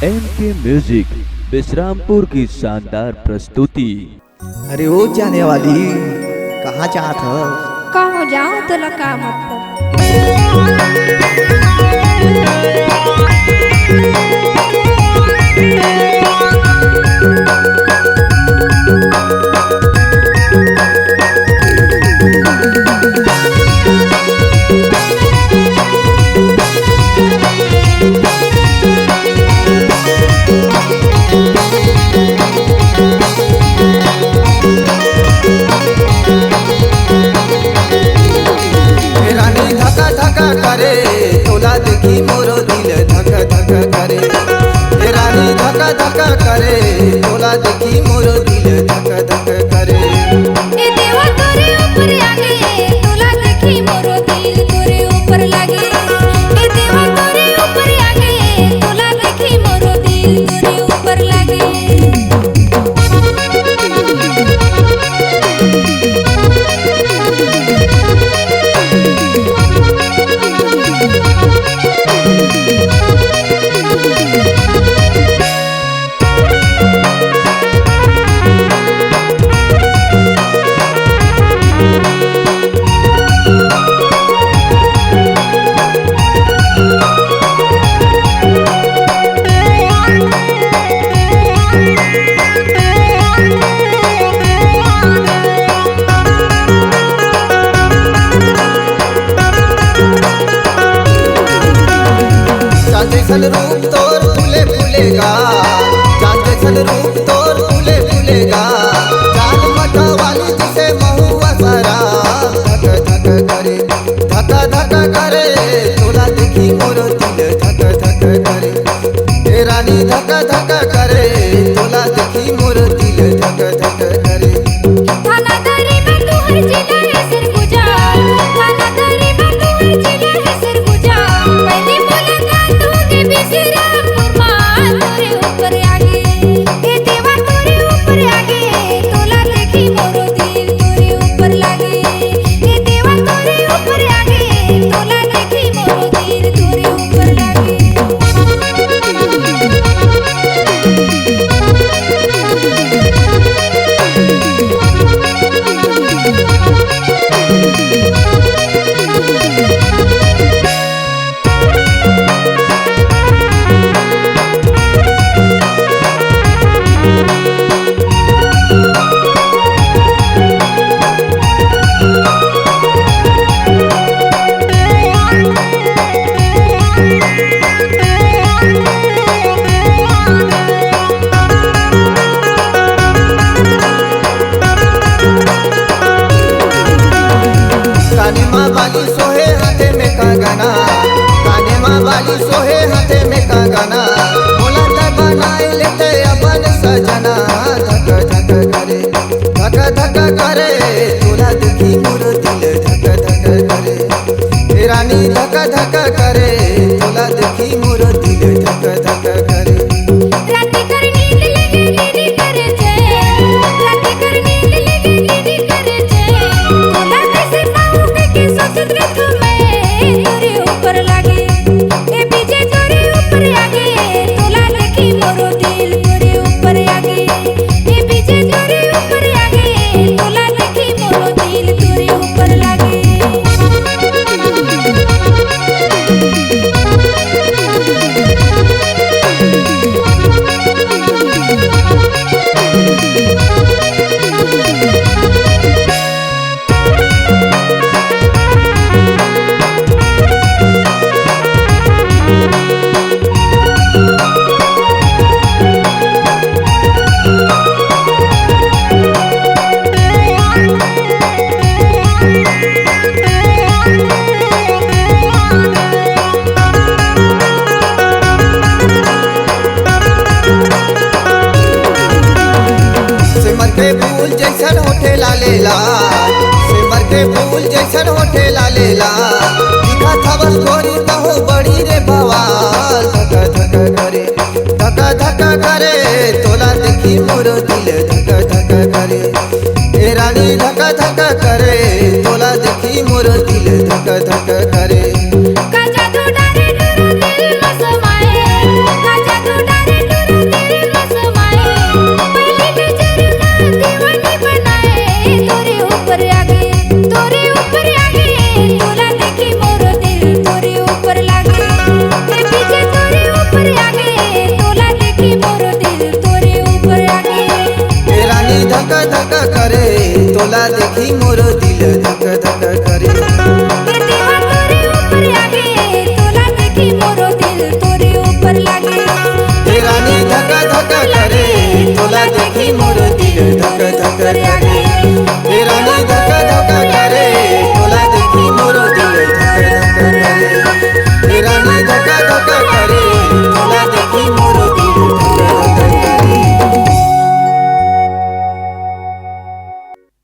MK music Vishrampur की शानदार प्रस्तुति। अरे ओ जाने वाली, कहाँ चाहत हो? कहाँ जाऊँ तो लगा मतलब। करे तोला देखी मोरो दिल धक धक करे। रानी धका धका करे तोला देखी मोरो दिल धक धक करे। ए देवा तोरे ऊपर आगे तोला देखी मोरो दिल तोरे ऊपर लागे। ए देवा तोरे ऊपर आगे तोला देखी मोरो दिल तोरे ऊपर लागे। जैसन रूप तोर फूले फूलेगा, चांद जैसन रूप तोर फूले फूलेगा। चांद मठा वाली जिसे महुआ सारा धक धक करे धका धका करे तोला देखी मोरो दिल धक धक करे। रानी धका धका करे तोला देखी मोरो दिल धक धक करे। थानादारी में तू हर जिला है सरगुजा, थानादारी में तू हर जिला है सरगुजा। पहली मुलाकात होगी विश्रामपुर मां तोरे ऊपर आगे। ए देवा तोरे ऊपर आगे तोला देखी मोरो दिल तोरे ऊपर लागे। ए देवा तोरे ऊपर आगे तोला देखी मोरो दिल तोरे ऊपर लागे। काने माँ वाली सोहे हाथे में कंगना, काने माँ वाली सोहे हाथे में कंगना। बोला त बनाए लेते अपन सजना धक धक करे धक धक करे तोला देखी मोरो दिल धक धक करे। रानी धक धक करे तोला देखी मोरो दिल धक धक करे। राती कर नींद लगे दीदी करे जे, राती कर नींद लगे दीदी करे जे। तोला कैसे पाऊं के सोचत रख मैं तोरे ऊपर लागे। ए बीजे तोरे ऊपर आगे तोला देखी मोरो दिल तोरे ऊपर आगे। ए बीजे तोरे ऊपर आगे तोला देखी मोरो दिल तोरे ऊपर लागे। सिमर के फूल जैसन होठे लाले लाल, सिमर के फूल जैसन होठे लाले लाल। दिखा थबस गोरी कहो बड़ी रे बवाल धक धक करे धक धक करे तोला देखी मोरो दिल धक धक करे। ए रानी धक धक करे तोला देखी मोरो दिल धक धक करे।